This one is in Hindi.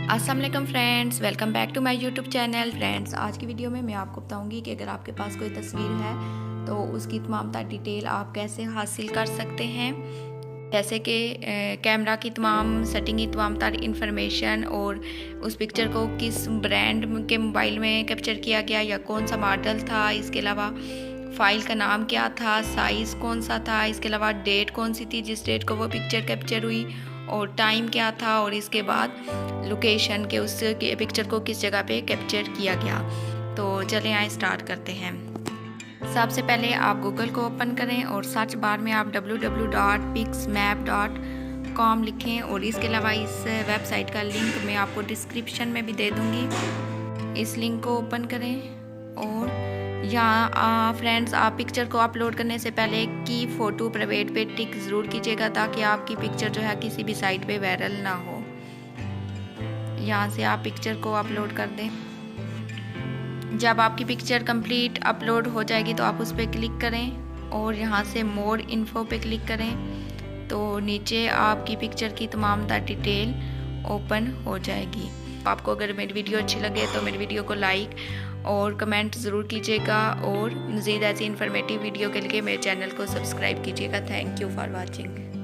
अस्सलाम वालेकुम friends, welcome back to my YouTube channel. Friends, आज की वीडियो में मैं आपको बताऊंगी कि अगर आपके पास कोई तस्वीर है तो उसकी तमाम तर डिटेल आप कैसे हासिल कर सकते हैं, जैसे कि कैमरा की तमाम सेटिंग की तमाम तर इंफॉर्मेशन और उस पिक्चर को किस ब्रांड के मोबाइल में कैप्चर किया गया या कौन सा मॉडल था, इसके अलावा फ़ाइल का नाम क्या था, साइज़ कौन सा था, इसके अलावा डेट कौन सी थी जिस डेट को वो पिक्चर कैप्चर हुई और टाइम क्या था, और इसके बाद लोकेशन के उस पिक्चर को किस जगह पे कैप्चर किया गया। तो चलें आए स्टार्ट करते हैं। सबसे पहले आप गूगल को ओपन करें और सर्च बार में आप www.pixmap.com लिखें, और इसके अलावा इस वेबसाइट का लिंक मैं आपको डिस्क्रिप्शन में भी दे दूँगी। इस लिंक को ओपन करें और यहाँ फ्रेंड्स, आप पिक्चर को अपलोड करने से पहले की फ़ोटो प्राइवेट पे टिक ज़रूर कीजिएगा ताकि आपकी पिक्चर जो है किसी भी साइट पे वायरल ना हो। यहाँ से आप पिक्चर को अपलोड कर दें। जब आपकी पिक्चर कंप्लीट अपलोड हो जाएगी तो आप उस पर क्लिक करें और यहाँ से मोर इन्फो पे क्लिक करें तो नीचे आपकी पिक्चर की तमाम तर डिटेल ओपन हो जाएगी। आपको अगर मेरी वीडियो अच्छी लगे तो मेरी वीडियो को लाइक और कमेंट ज़रूर कीजिएगा, और मज़ीद ऐसी इन्फॉर्मेटिव वीडियो के लिए मेरे चैनल को सब्सक्राइब कीजिएगा। Thank you for watching.